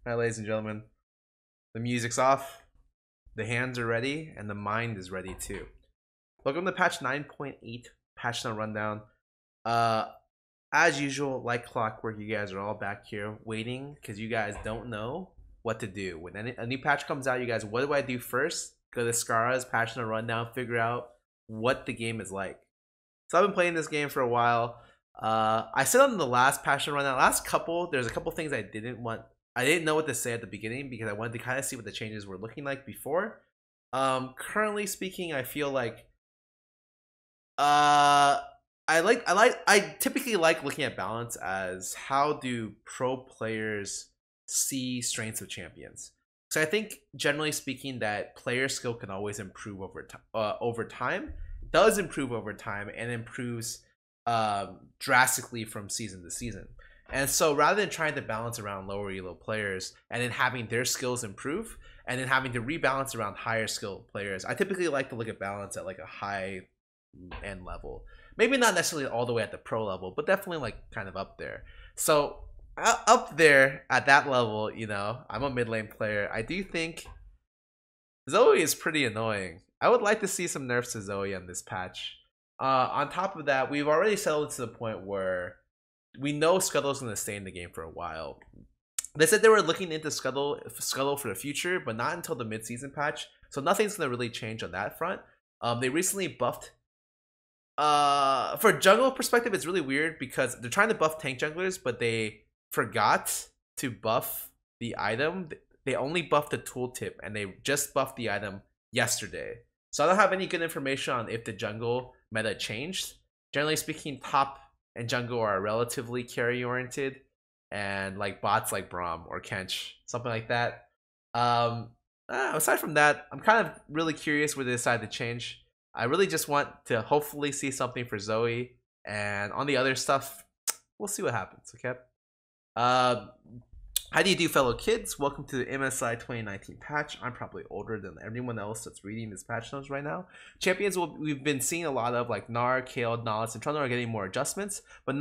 Alright, ladies and gentlemen, the music's off, the hands are ready, and the mind is ready too. Welcome to patch 9.8, patch note rundown. As usual, like clockwork, you guys are all back here waiting because you guys don't know what to do. When a new patch comes out, you guys, what do I do first? Go to Scarra's patch note rundown, figure out what the game is like. So I've been playing this game for a while. I said on the last patch note rundown, there's a couple things I didn't know what to say at the beginning because I wanted to kind of see what the changes were looking like before. Currently speaking, I feel like I typically like looking at balance as how do pro players see strengths of champions. So I think generally speaking that player skill can always improve over time, does improve over time, and improves drastically from season to season. And so rather than trying to balance around lower elo players and then having their skills improve and then having to rebalance around higher skill players, I typically like to look at balance at like a high end level. Maybe not necessarily all the way at the pro level, but definitely like kind of up there. So up there at that level, you know, I'm a mid lane player. I do think ZOE is pretty annoying. I would like to see some nerfs to ZOE on this patch. On top of that, we've already settled to the point where we know Scuttle's going to stay in the game for a while. They said they were looking into Scuttle for the future, but not until the mid-season patch. So nothing's going to really change on that front. They recently buffed. For jungle perspective, it's really weird because they're trying to buff tank junglers, but they forgot to buff the item. They only buffed the tooltip, and they just buffed the item yesterday. So I don't have any good information on if the jungle meta changed. Generally speaking, top and jungle are relatively carry oriented, and like bots like Braum or Kench, something like that. Aside from that, I'm kind of really curious where they decide to change. I really just want to hopefully see something for ZOE, and on the other stuff, we'll see what happens. Okay. How do you do, fellow kids? Welcome to the MSI 2019 patch. I'm probably older than everyone else that's reading this patch notes right now. Champions we've been seeing a lot of, like Gnar, Kayle, Nautilus, and Trundle are getting more adjustments, but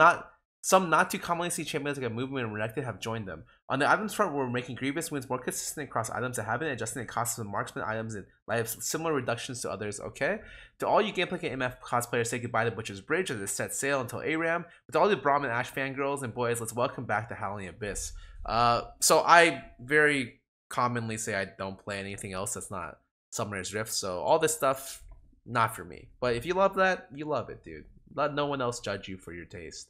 some not too commonly seen champions like a Movement and Renekton have joined them. On the items front, we're making Grievous wins more consistent across items that have been adjusting the costs of marksman items and have similar reductions to others. Okay, to all you gameplay and MF cosplayers, say goodbye to Butcher's Bridge as it sets sail until ARAM. With all the Braum and Ashe fangirls and boys, let's welcome back to Howling Abyss. So I very commonly say I don't play anything else that's not Summoner's Rift. So all this stuff, not for me. But if you love that, you love it, dude. Let no one else judge you for your taste.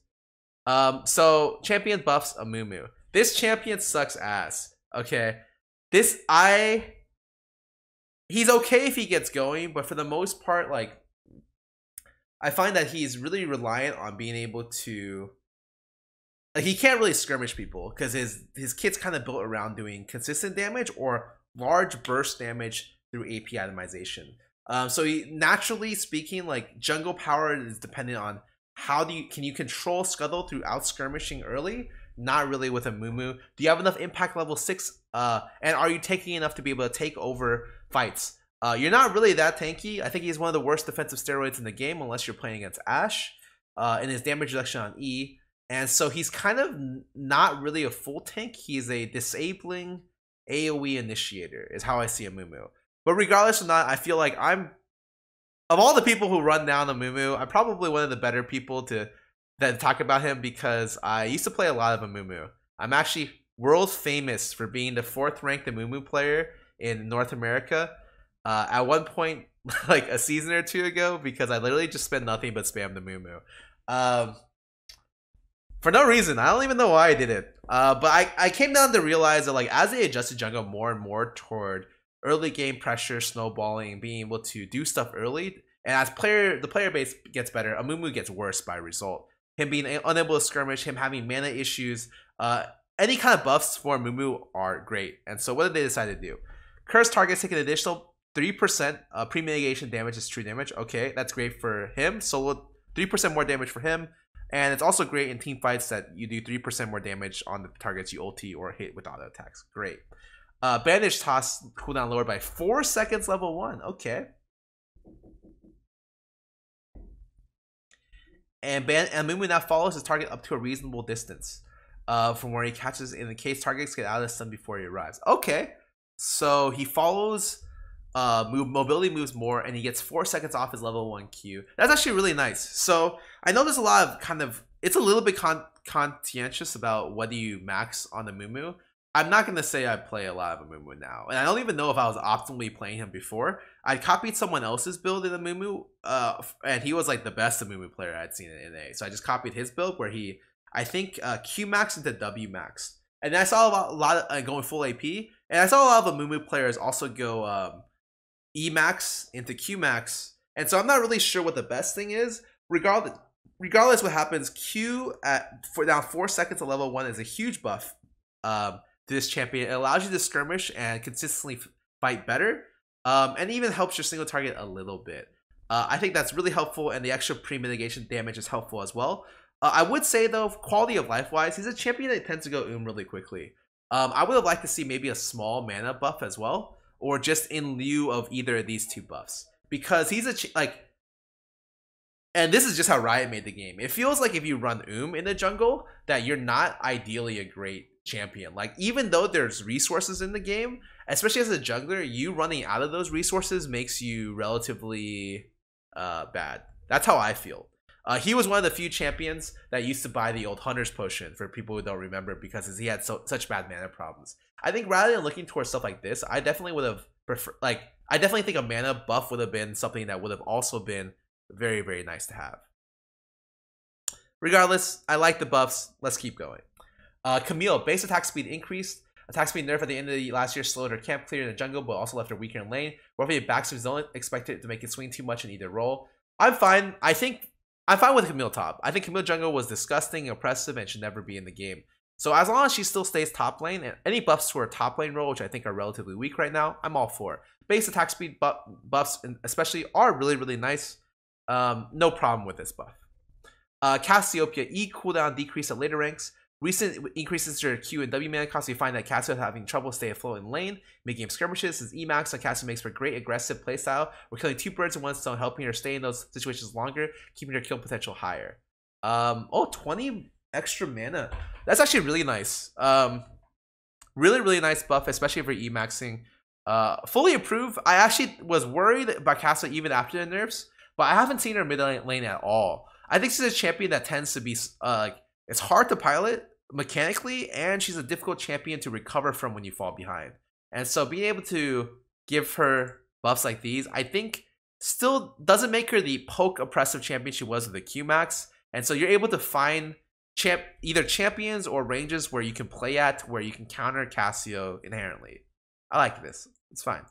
So champion buffs Amumu. This champion sucks ass. Okay, he's okay if he gets going, but for the most part, like I find that he's really reliant on being able to. Like, he can't really skirmish people because his kit's kind of built around doing consistent damage or large burst damage through AP itemization. So naturally speaking, like jungle power is dependent on can you control Scuttle through out skirmishing early? Not really with a Mumu. Do you have enough impact level 6? And are you tanky enough to be able to take over fights? You're not really that tanky. I think he's one of the worst defensive steroids in the game unless you're playing against Ashe. And his damage reduction on E. And so he's kind of not really a full tank. He's a disabling AoE initiator is how I see a Mumu. But regardless of that, I feel like of all the people who run down a Mumu, I'm probably one of the better people to talk about him because I used to play a lot of a Mumu. I'm actually world famous for being the 4th ranked Mumu player in North America. At one point, like a season or two ago, because I literally just spent nothing but spam the Mumu. For no reason. I don't even know why I did it. But I came down to realize that like as they adjusted jungle more and more toward early game pressure, snowballing, being able to do stuff early, and as the player base gets better, Amumu gets worse by result. Him being unable to skirmish, him having mana issues, any kind of buffs for Amumu are great. And so what did they decide to do? Cursed targets take an additional 3% pre-mitigation damage is true damage. Okay, that's great for him. Solo 3% more damage for him. And it's also great in team fights that you do 3% more damage on the targets you ulti or hit with auto attacks. Great. Bandage toss cooldown lowered by 4 seconds level 1. Okay. And Mumu now follows his target up to a reasonable distance. from where he catches in case targets get out of the stun before he arrives. Okay, so he follows mobility moves more, and he gets 4 seconds off his level 1 Q. That's actually really nice. So I know there's a lot of kind of, it's a little bit conscientious about whether you max on the Mumu. I'm not going to say I play a lot of a Mumu now, and I don't even know if I was optimally playing him before. I copied someone else's build in the Mumu, and he was like the best Mumu player I'd seen in NA. So I just copied his build where he, I think, Q max into W max, and I saw a lot of going full AP, and I saw a lot of the Mumu players also go E max into Q max, and so I'm not really sure what the best thing is. Regardless what happens, Q for now 4 seconds of level 1 is a huge buff to this champion. It allows you to skirmish and consistently fight better, and even helps your single target a little bit. I think that's really helpful, and the extra pre-mitigation damage is helpful as well. I would say though, quality of life wise, he's a champion that tends to go really quickly. I would have liked to see maybe a small mana buff as well, or just in lieu of either of these two buffs, because he's a and this is just how Riot made the game. It feels like if you run in the jungle, that you're not ideally a great champion. Like, even though there's resources in the game, especially as a jungler, you running out of those resources makes you relatively bad. That's how I feel. He was one of the few champions that used to buy the old Hunter's Potion, for people who don't remember, because he had such bad mana problems. I think rather than looking towards stuff like this, I definitely would have preferred, like, I definitely think a mana buff would have been something that would have also been very, very nice to have. Regardless, I like the buffs. Let's keep going. Camille, base attack speed increased. Attack speed nerf at the end of the last year slowed her camp clear in the jungle, but also left her weaker in lane. Roughly backswings don't expect it to make it swing too much in either role. I'm fine. I'm fine with Camille top. I think Camille jungle was disgusting, oppressive, and should never be in the game. So as long as she still stays top lane, and any buffs to her top lane role, which I think are relatively weak right now, I'm all for. Base attack speed buffs especially are really, really nice. No problem with this buff. Cassiopeia, E cooldown decrease at later ranks. Recent increases to her Q and W mana cost. We find that Cassio is having trouble stay afloat in lane, making skirmishes. His E max on Cassio makes for great aggressive playstyle. We're killing 2 birds in 1 stone, helping her stay in those situations longer, keeping her kill potential higher. 20 extra mana. That's actually really nice. Really, really nice buff, especially for E maxing. Fully approve. I actually was worried about Cassio even after the nerfs, but I haven't seen her mid lane at all. I think she's a champion that tends to be it's hard to pilot mechanically, and she's a difficult champion to recover from when you fall behind. And so being able to give her buffs like these, I think still doesn't make her the poke oppressive champion she was with the Q max. And so you're able to find either champions or ranges where you can play at, where you can counter Cassio inherently. I like this. It's fine.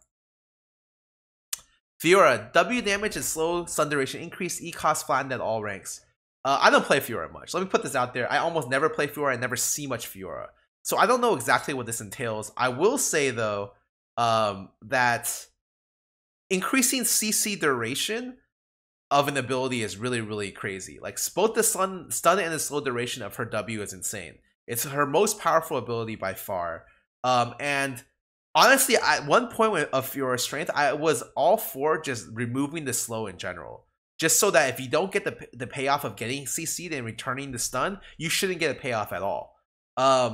Fiora, W damage and slow stun duration increase, E cost flattened at all ranks. I don't play Fiora much. Let me put this out there. I almost never play Fiora. I never see much Fiora. So I don't know exactly what this entails. I will say, though, that increasing CC duration of an ability is really, really crazy. Like, both the stun and the slow duration of her W is insane. It's her most powerful ability by far. And honestly, at one point of Fiora's strength, I was all for just removing the slow in general. Just so that if you don't get the payoff of getting CC'd and returning the stun, you shouldn't get a payoff at all.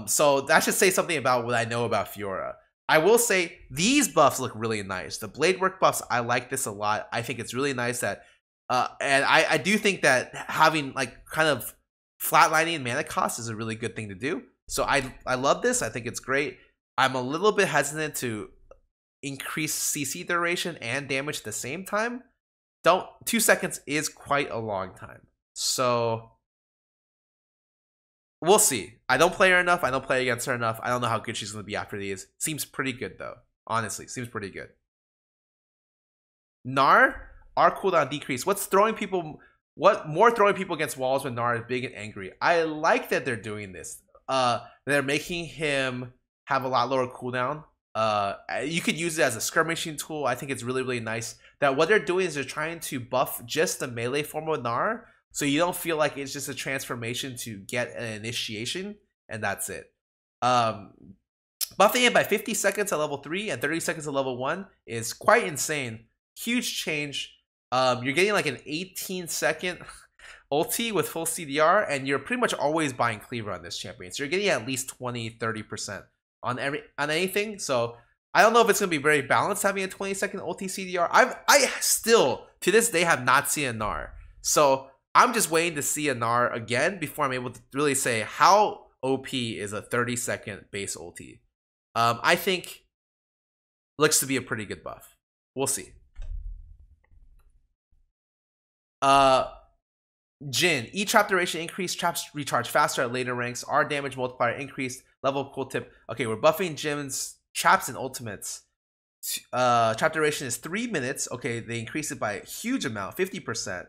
So that should say something about what I know about Fiora. I will say these buffs look really nice. The blade work buffs, I like this a lot. I think it's really nice that, and I do think that having like kind of flatlining mana cost is a really good thing to do. So I love this. I think it's great. I'm a little bit hesitant to increase CC duration and damage at the same time. 2 seconds is quite a long time. So we'll see. I don't play her enough. I don't play against her enough. I don't know how good she's going to be after these. Seems pretty good though. Honestly, seems pretty good. Gnar, our cooldown decrease. What more throwing people against walls when Gnar is big and angry? I like that they're doing this. They're making him have a lot lower cooldown. You could use it as a skirmishing tool. I think it's really, really nice that what they're doing is they're trying to buff just the melee form of Gnar, so you don't feel like it's just a transformation to get an initiation, and that's it. Buffing it by 50 seconds at level 3 and 30 seconds at level 1 is quite insane. Huge change. You're getting like an 18-second ulti with full CDR, and you're pretty much always buying cleaver on this champion. So you're getting at least 20-30% on anything. So I don't know if it's gonna be very balanced having a 20-second ulti CDR. I still to this day have not seen a Gnar. So I'm just waiting to see a Gnar again before I'm able to really say how OP is a 30-second base ulti. I think looks to be a pretty good buff. We'll see. Jhin, E trap duration increased, traps recharge faster at later ranks, R damage multiplier increased, level cool tip. Okay, we're buffing Jhin's traps and ultimates. Trap duration is 3 minutes. Okay, they increased it by a huge amount, 50%.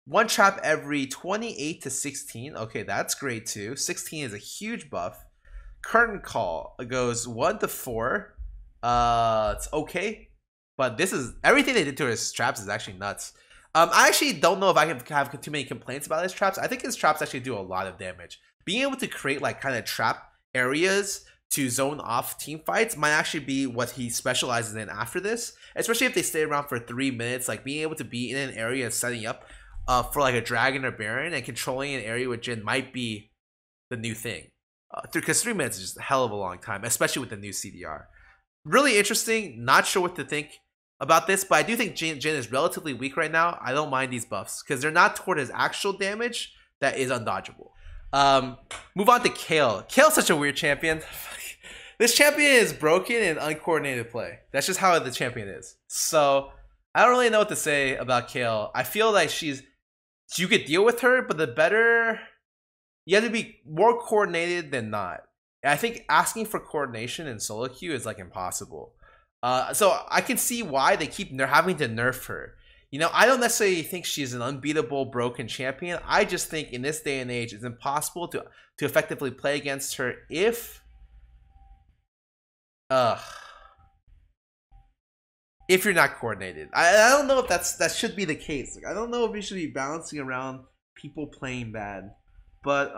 One trap every 28 to 16. Okay, that's great too. 16 is a huge buff. Curtain call goes 1 to 4. It's okay, but this is everything they did to his traps is actually nuts. I actually don't know if I have too many complaints about his traps. I think his traps actually do a lot of damage. Being able to create like kind of trap areas to zone off team fights might actually be what he specializes in after this, especially if they stay around for 3 minutes. Like being able to be in an area and setting up for like a dragon or baron and controlling an area with Jhin might be the new thing. Because 3 minutes is just a hell of a long time, especially with the new CDR. Really interesting. Not sure what to think about this, but I do think Jhin is relatively weak right now. I don't mind these buffs because they're not toward his actual damage that is undodgeable. Move on to KAYN. KAYN's such a weird champion. This champion is broken in uncoordinated play. That's just how the champion is. So I don't really know what to say about KAYN. I feel like you could deal with her, but the better you have to be more coordinated than not. And I think asking for coordination in solo queue is like impossible. So I can see why they keep having to nerf her. You know, I don't necessarily think she's an unbeatable broken champion. I just think in this day and age, it's impossible to effectively play against her if you're not coordinated. I don't know if that should be the case. Like, I don't know if we should be balancing around people playing bad, but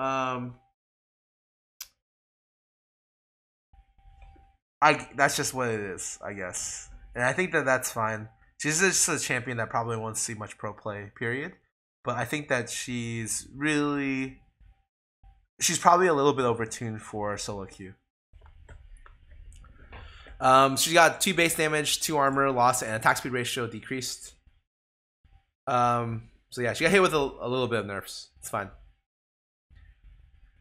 that's just what it is, I guess. And I think that's fine. She's just a champion that probably won't see much pro play, period. But I think that she's probably a little bit overtuned for solo queue. She got 2 base damage, 2 armor loss, and attack speed ratio decreased. So yeah, she got hit with a little bit of nerfs. It's fine.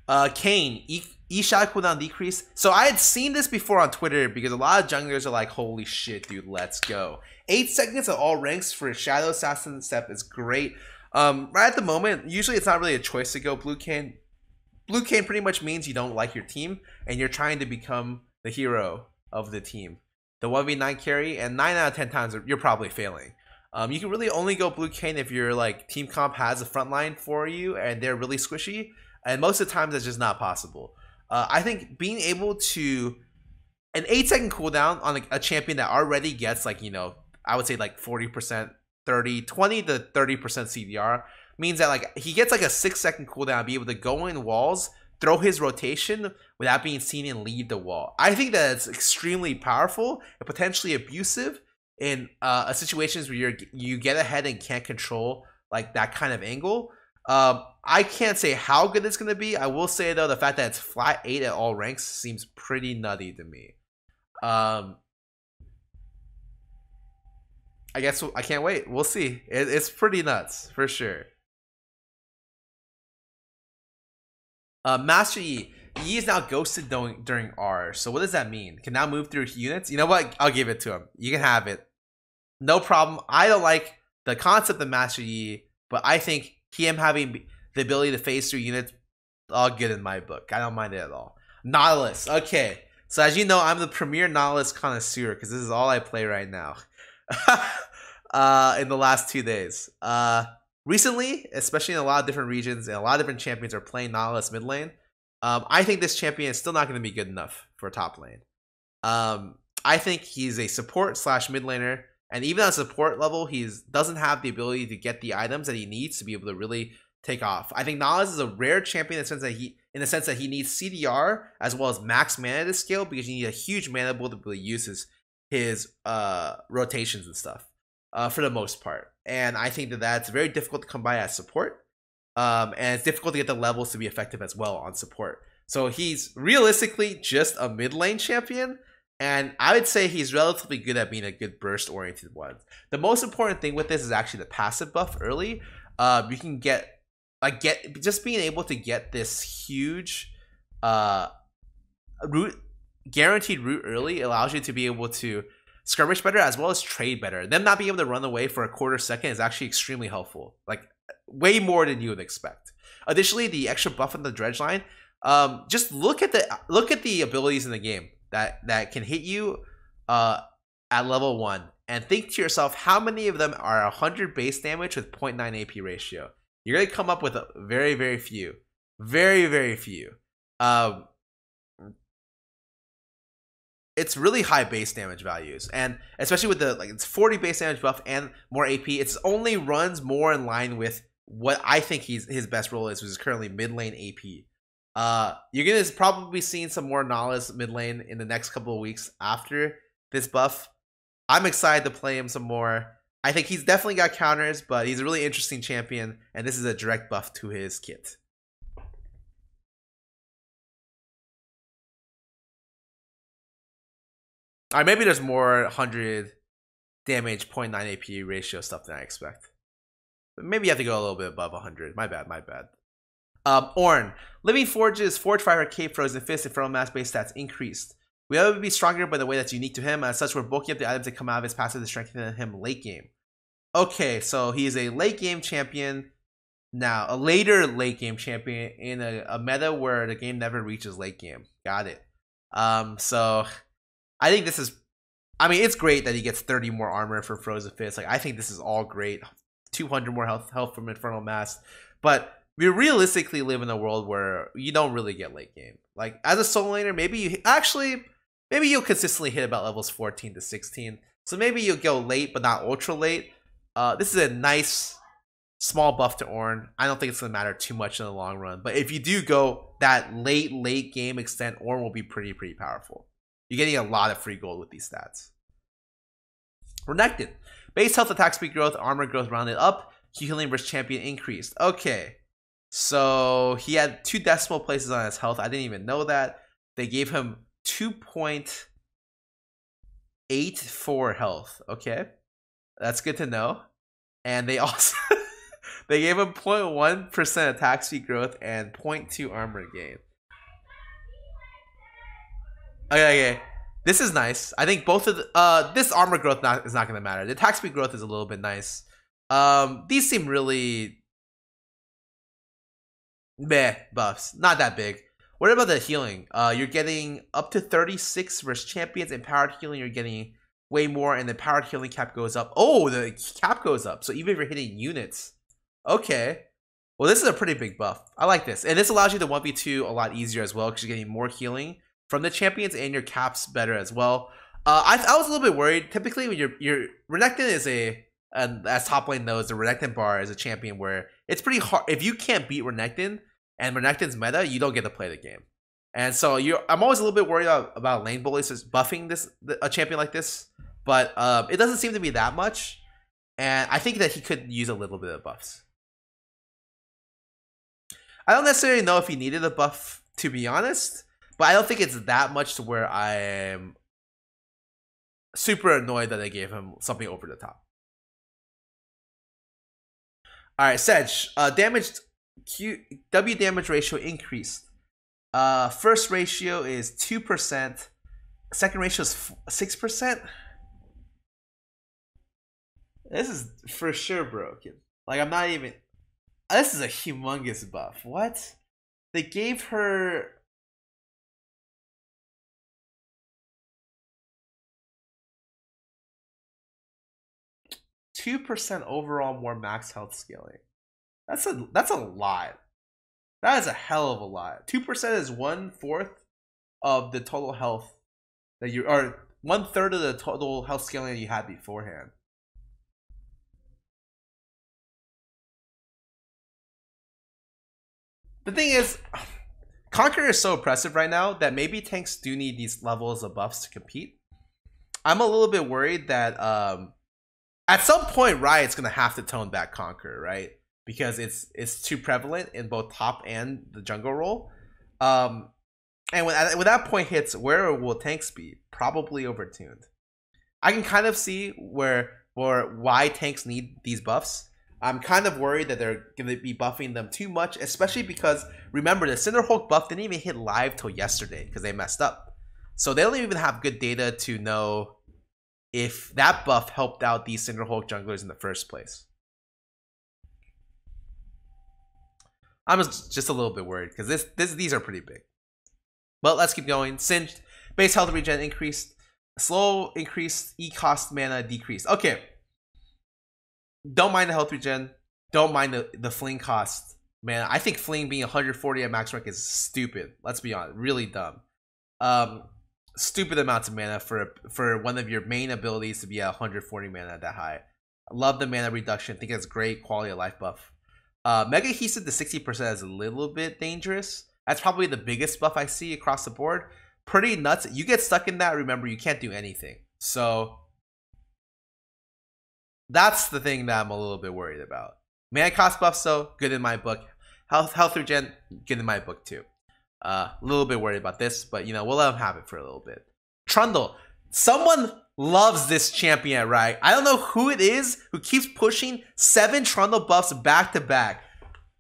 KAYN, E shot cooldown decrease. So I had seen this before on Twitter because a lot of junglers are like, holy shit, dude, let's go. 8 seconds at all ranks for a Shadow Assassin step is great. Right at the moment, usually it's not really a choice to go blue KAYN. Blue KAYN pretty much means you don't like your team and you're trying to become the hero of the team. The 1v9 carry, and 9 out of 10 times you're probably failing. You can really only go blue KAYN if your like team comp has a front line for you and they're really squishy. And most of the times that's just not possible. I think being able to an 8-second cooldown on a champion that already gets like, you know, I would say like 40%, 20 to 30% CDR means that like he gets like a 6-second cooldown, be able to go in walls, throw his rotation without being seen and leave the wall. I think that it's extremely powerful and potentially abusive in situations where you get ahead and can't control like that kind of angle. I can't say how good it's going to be. I will say, though, the fact that it's flat 8 at all ranks seems pretty nutty to me. I guess I can't wait. We'll see. It's pretty nuts, for sure. Master Yi. Yi is now ghosted during R. So what does that mean? Can now move through units? You know what? I'll give it to him. You can have it. No problem. I don't like the concept of Master Yi, but I think him having the ability to phase through units, all good in my book. I don't mind it at all. Nautilus. Okay. So as you know, I'm the premier Nautilus connoisseur because this is all I play right now. In the last 2 days. Recently, especially in a lot of different regions and a lot of different champions are playing Nautilus mid lane. I think this champion is still not going to be good enough for top lane. I think he's a support / mid laner. And even at support level, he doesn't have the ability to get the items that he needs to be able to really take off. I think Nautilus is a rare champion in the sense that he needs CDR as well as max mana to scale because you need a huge mana pool to really use his rotations and stuff for the most part. And I think that that's very difficult to come by as support. and it's difficult to get the levels to be effective as well on support. So he's realistically just a mid lane champion, and I would say he's relatively good at being a good burst oriented one. The most important thing with this is actually the passive buff early. You can get just being able to get this huge root, guaranteed root early allows you to be able to skirmish better as well as trade better. Them not being able to run away for a quarter second is actually extremely helpful, like way more than you would expect. Additionally, the extra buff on the dredge line, just look at the abilities in the game that can hit you at level 1 and think to yourself how many of them are 100 base damage with 0.9 AP ratio. You're gonna come up with a very few, very few. It's really high base damage values, and especially with the it's 40 base damage buff and more AP. It's only runs more in line with what I think his best role is, which is currently mid lane AP. You're gonna probably be seeing some more Nala's mid lane in the next couple of weeks after this buff. I'm excited to play him some more. I think he's definitely got counters, but he's a really interesting champion, and this is a direct buff to his kit. Alright, maybe there's more 100 damage, 0.9 AP ratio stuff than I expect. But maybe you have to go a little bit above 100. My bad. Ornn. Living Forge's Forge Fire, Cape, Frozen Fist, and Infernal Mass base stats increased. We have to be stronger by the way that's unique to him. As such, we're bulking up the items that come out of his passive to strengthen him late game. Okay, so he's a late game champion now, a later late game champion in a meta where the game never reaches late game. Got it. So I think this is, I mean, it's great that he gets 30 more armor for Frozen Fist. Like, I think this is all great. 200 more health from Infernal Mass. But we realistically live in a world where you don't really get late game. Like, as a solo laner, maybe you'll consistently hit about levels 14 to 16. So maybe you'll go late, but not ultra late. This is a nice small buff to Ornn. I don't think it's going to matter too much in the long run. But if you do go that late game extent, Ornn will be pretty powerful. You're getting a lot of free gold with these stats. Renekton. Base health, attack speed growth, armor growth rounded up. Healing versus champion increased. Okay. So he had 2 decimal places on his health. I didn't even know that. They gave him 2.84 health. Okay. That's good to know. And they also they gave him 0.1% attack speed growth and 0.2 armor gain. Okay. This is nice. I think both of the, this armor growth is not going to matter. The attack speed growth is a little bit nice. These seem really meh buffs. Not that big. What about the healing? You're getting up to 36 versus champions. Empowered healing, you're getting way more, and the powered healing cap goes up. Oh, the cap goes up. So even if you're hitting units. Okay. Well, this is a pretty big buff. I like this. And this allows you to 1v2 a lot easier as well, because you're getting more healing from the champions, and your cap's better as well. I was a little bit worried. Typically, when your Renekton is as top lane knows, the Renekton bar is a champion where it's pretty hard. If you can't beat Renekton and Renekton's meta, you don't get to play the game. And so I'm always a little bit worried about lane bullies buffing a champion like this, but it doesn't seem to be that much. And I think that he could use a little bit of buffs. I don't necessarily know if he needed a buff, to be honest. But I don't think it's that much to where I am super annoyed that they gave him something over the top. Alright, Sedge. W damage ratio increased. First ratio is 2%. Second ratio is 6%. This is for sure broken. Like, I'm not even... This is a humongous buff. What? They gave her... 2% overall more max health scaling. That's a lot. That is a hell of a lot. 2% is 1/4 of the total health that you, or 1/3 of the total health scaling that you had beforehand. The thing is, Conqueror is so oppressive right now that maybe tanks do need these levels of buffs to compete. I'm a little bit worried that at some point Riot's gonna have to tone back Conqueror, right? because it's too prevalent in both top and the jungle role. And when that point hits, where will tanks be? Probably overtuned. I can kind of see why tanks need these buffs. I'm kind of worried that they're going to be buffing them too much, especially because, remember, the Cinderhulk buff didn't even hit live till yesterday because they messed up. So they don't even have good data to know if that buff helped out these Cinderhulk junglers in the first place. I'm just a little bit worried because these are pretty big. But let's keep going. Singed, base health regen increased, slow increased, E-cost mana decreased. Okay. Don't mind the health regen. Don't mind the fling cost. Man, I think fling being 140 at max rank is stupid. Let's be honest. Really dumb. Stupid amounts of mana for one of your main abilities to be at 140 mana that high. I love the mana reduction. I think it's great quality of life buff. Mega Heasted to 60% is a little bit dangerous. That's probably the biggest buff I see across the board. Pretty nuts. You get stuck in that, remember, you can't do anything. So that's the thing that I'm a little bit worried about. Mana cost buffs, though, good in my book. Health regen, good in my book, too. A little bit worried about this, but, you know, we'll let them have it for a little bit. Trundle. Someone loves this champion at Riot. I don't know who it is who keeps pushing 7 Trundle buffs back to back.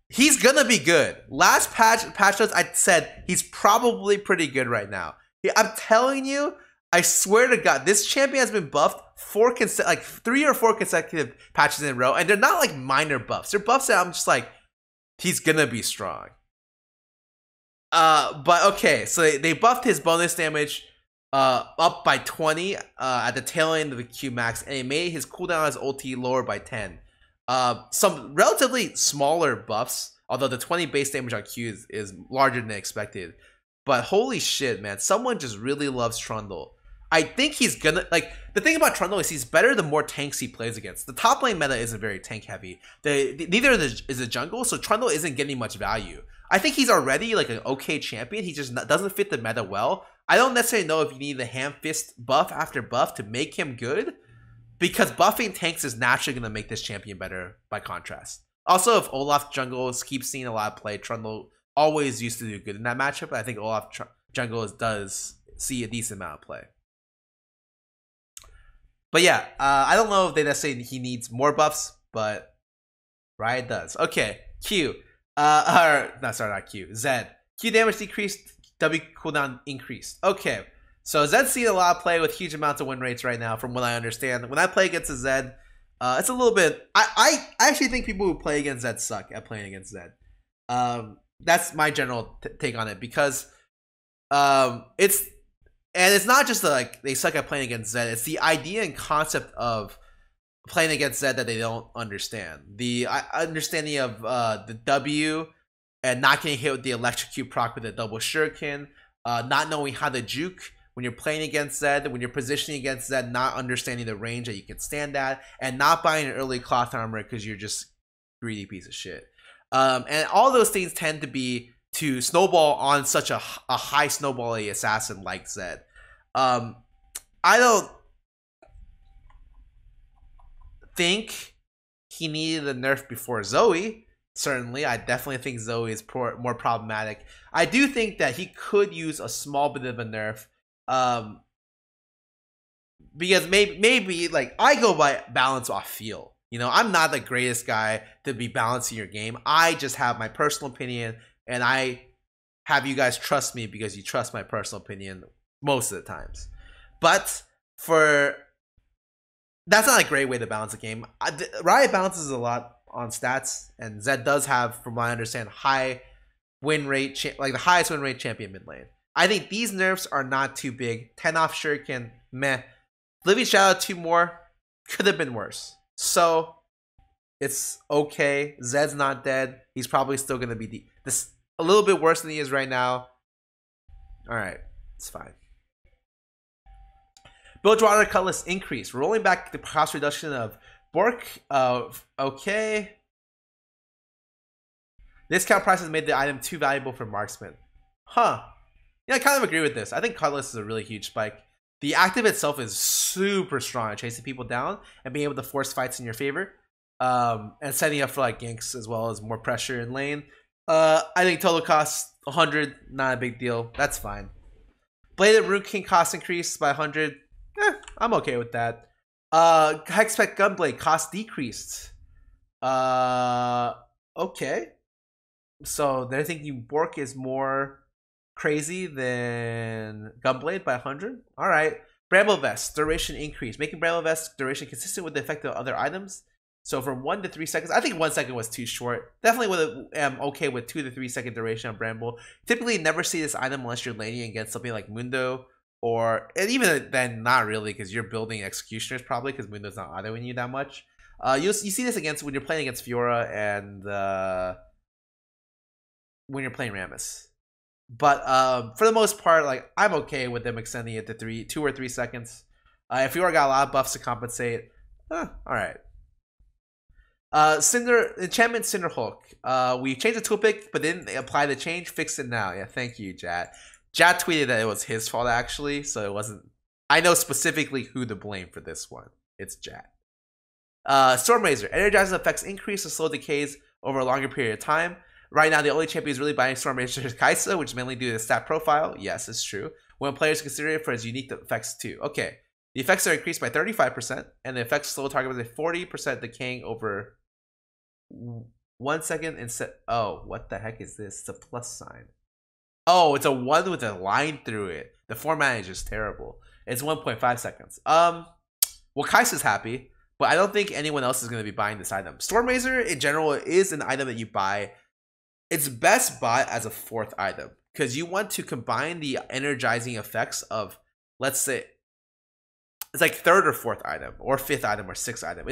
He's gonna be good. Last patch notes, I said he's probably pretty good right now. I'm telling you, I swear to God, this champion has been buffed 3 or 4 consecutive patches in a row, and they're not like minor buffs. They're buffs that I'm just like, he's gonna be strong. But okay, so they buffed his bonus damage up by 20 at the tail end of the Q max, and it made his cooldown as ulti lower by 10. Some relatively smaller buffs, although the 20 base damage on Q is larger than expected. But holy shit, man, someone just really loves Trundle. I think he's gonna, like, the thing about Trundle is he's better the more tanks he plays against. The top lane meta isn't very tank heavy. Neither is a jungle, so Trundle isn't getting much value. I think he's already like an okay champion. He just doesn't fit the meta well. I don't necessarily know if you need the ham fist buff after buff to make him good, because buffing tanks is naturally going to make this champion better by contrast. Also, if Olaf jungles keep seeing a lot of play, Trundle always used to do good in that matchup. I think Olaf jungles does see a decent amount of play. But yeah, I don't know if they necessarily he needs more buffs, but Riot does. Okay, Q. Not Q. Zed. Q damage decreased, W cooldown increased. Okay, so Zed's seeing a lot of play with huge amounts of win rates right now, from what I understand. When I play against a Zed, it's a little bit... I actually think people who play against Zed suck at playing against Zed. That's my general take on it, because it's not just like they suck at playing against Zed. It's the idea and concept of playing against Zed that they don't understand. The understanding of the W and not getting hit with the electrocute proc with a double shuriken, not knowing how to juke when you're playing against Zed, when you're positioning against Zed, not understanding the range that you can stand at, and not buying an early cloth armor because you're just greedy piece of shit. And all those things tend to be to snowball on such a high snowball-y assassin like Zed. I don't think he needed a nerf before Zoe. Certainly, I definitely think Zoe is more problematic. I do think that he could use a small bit of a nerf, because maybe like I go by balance off feel. You know, I'm not the greatest guy to be balancing your game. I just have my personal opinion, and I have you guys trust me because you trust my personal opinion most of the times. But that's not a great way to balance a game. Riot balances a lot on stats, and Zed does have, from what I understand, high win rate, like the highest win rate champion mid lane. I think these nerfs are not too big. 10 off shuriken, meh. Living Shadow 2 more, could have been worse. So it's okay. Zed's not dead. He's probably still going to be this a little bit worse than he is right now. All right, it's fine. Bilgewater Cutlass increase. Rolling back the cost reduction of Bork. Okay. Discount prices made the item too valuable for marksman. Huh. Yeah, I kind of agree with this. I think Cutlass is a really huge spike. The active itself is super strong at chasing people down and being able to force fights in your favor. And setting up for like ganks as well as more pressure in lane. I think total cost 100, not a big deal. That's fine. Bladed Rune King cost increased by 100. I'm okay with that. Hexpect Gunblade cost decreased. Okay. So they're thinking Bork is more crazy than Gunblade by 100. All right. Bramble Vest duration increase, making Bramble Vest duration consistent with the effect of other items. So from 1 to 3 seconds, I think 1 second was too short. Definitely am okay with 2 to 3 second duration on Bramble. Typically never see this item unless you're laning against something like Mundo, or and even then not really, because you're building executioners probably, because Mundo's not autoing you that much. You see this against when you're playing against Fiora and when you're playing Rammus. But for the most part, like, I'm okay with them extending it to 2 or 3 seconds. If Fiora got a lot of buffs to compensate, all right. Enchantment Cinder Hulk. We changed the toolpick, but didn't apply the change. Fix it now. Yeah, thank you, Jad. Jad tweeted that it was his fault actually, so it wasn't. I know specifically who to blame for this one. It's Jad. Stormrazor. Energizing effects increase or slow decays over a longer period of time. Right now, the only champion is really buying Stormrazor is Kai'Sa, which is mainly due to the stat profile. Yes, it's true. When players consider it for its unique effects too. Okay. The effects are increased by 35%, and the effects slow target by 40% decaying over 1 second instead. Oh, what the heck is this? It's a plus sign. Oh, it's a 1 with a line through it. The format is just terrible. It's 1.5 seconds. Well, Kai'Sa's happy, but I don't think anyone else is going to be buying this item. Stormrazor, in general, is an item that you buy. It's best bought as a 4th item, because you want to combine the energizing effects of, let's say, it's like 3rd or 4th item, or 5th item, or 6th item.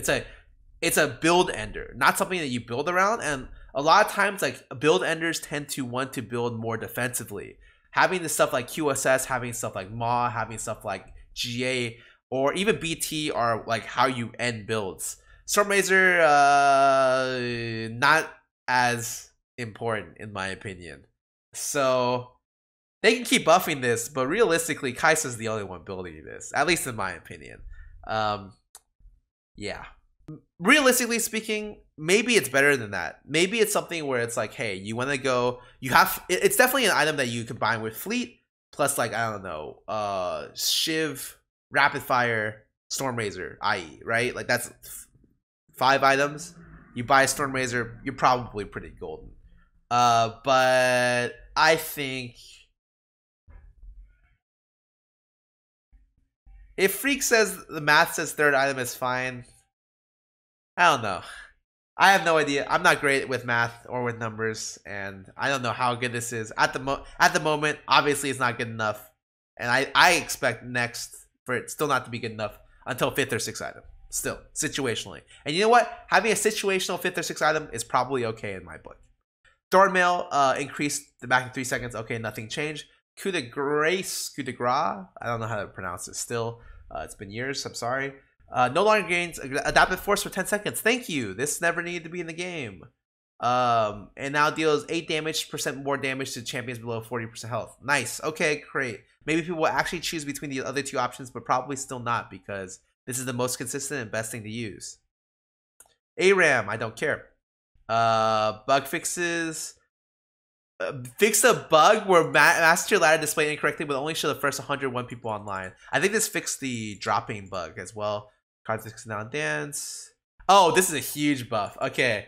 It's a build ender, not something that you build around. And a lot of times, like, build enders tend to want to build more defensively. Having the stuff like QSS, having stuff like Maw, having stuff like GA, or even BT are like how you end builds. Stormrazor, not as important in my opinion. So they can keep buffing this, but realistically, Kai'Sa's the only one building this, at least in my opinion. Yeah. Realistically speaking, maybe it's better than that. Maybe it's something where it's like, hey, you want to go, you have, it's definitely an item that you combine with Fleet, plus like, I don't know, Shiv, Rapid Fire, Stormrazor, IE, right? Like that's 5 items. You buy a Stormrazor, you're probably pretty golden. But I think if Freak says the math says 3rd item is fine, I don't know. I have no idea. I'm not great with math or with numbers, and I don't know how good this is at the moment. Obviously, it's not good enough, and I expect next for it still not to be good enough until 5th or 6th item. Still, situationally, and you know what? Having a situational 5th or 6th item is probably okay in my book. Thornmail increased the back in 3 seconds. Okay, nothing changed. Coup de grace, coup de grace. I don't know how to pronounce it. Still, it's been years. I'm sorry. No longer gains adaptive force for 10 seconds. Thank you. This never needed to be in the game. And now deals 8% more damage to champions below 40% health. Nice. Okay, great. Maybe people will actually choose between the other 2 options, but probably still not, because this is the most consistent and best thing to use. ARAM, I don't care. Bug fixes. Fix a bug where Master Ladder displayed incorrectly, but only show the first 101 people online. I think this fixed the dropping bug as well. Cards now dance. Oh, this is a huge buff. Okay.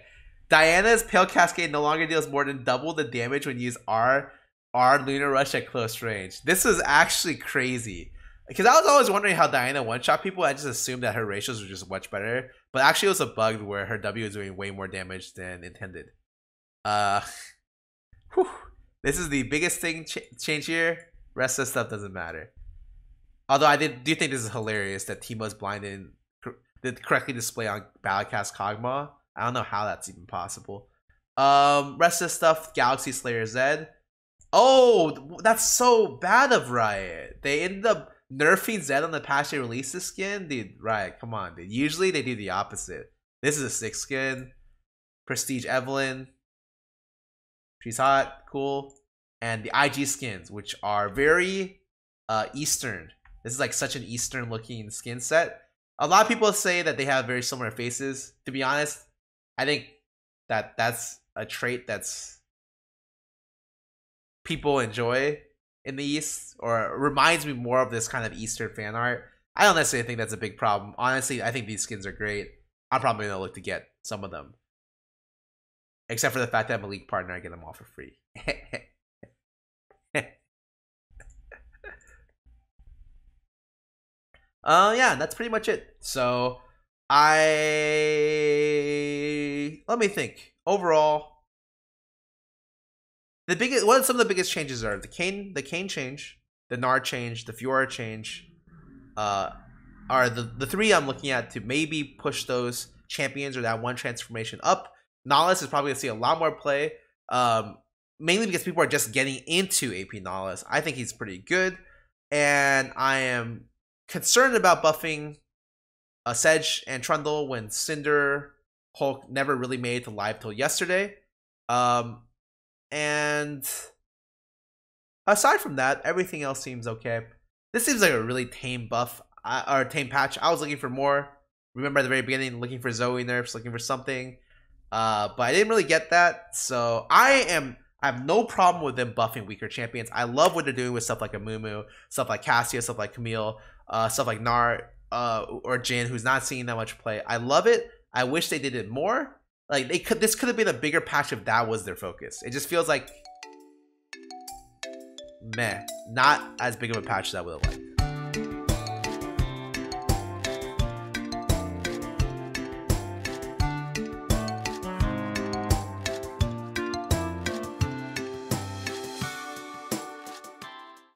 Diana's Pale Cascade no longer deals more than double the damage when you use R Lunar Rush at close range. This was actually crazy. Because I was always wondering how Diana one-shot people. I just assumed that her ratios were just much better. But actually it was a bug where her W is doing way more damage than intended. Whew. This is the biggest thing change here. Rest of the stuff doesn't matter. Although I do think this is hilarious that Teemo's blinded did correctly display on Battlecast Kog'Maw. I don't know how that's even possible. Rest of the stuff, Galaxy Slayer Z. Oh, that's so bad of Riot. They ended up nerfing Zed on the patch they released the skin. Dude, Riot, come on, dude. Usually they do the opposite. This is a 6 skin. Prestige Evelyn. She's hot, cool. And the IG skins, which are very Eastern. This is like such an Eastern looking skin set. A lot of people say that they have very similar faces. To be honest, I think that that's a trait that's people enjoy in the East, or reminds me more of this kind of Eastern fan art. I don't necessarily think that's a big problem. Honestly, I think these skins are great. I'm probably gonna look to get some of them, except for the fact that I'm a league partner, I get them all for free. Yeah, that's pretty much it. So let me think. Overall, the biggest, what some of the biggest changes are the KAYN change, the Gnar change, the Fiora change, are the three I'm looking at to maybe push those champions or that one transformation up. Nautilus is probably gonna see a lot more play, mainly because people are just getting into AP Nautilus. I think he's pretty good, and I am concerned about buffing Sedge and Trundle when Cinder Hulk never really made it to live till yesterday. And aside from that, everything else seems okay. This seems like a really tame buff, or tame patch. I was looking for more. Remember at the very beginning, looking for ZOE nerfs, looking for something. But I didn't really get that. So I have no problem with them buffing weaker champions. I love what they're doing with stuff like Amumu, stuff like Cassia, stuff like Camille, stuff like Gnar, or Jin, who's not seeing that much play. I love it. I wish they did it more. Like this could have been a bigger patch if that was their focus. It just feels like meh, not as big of a patch as I would have liked.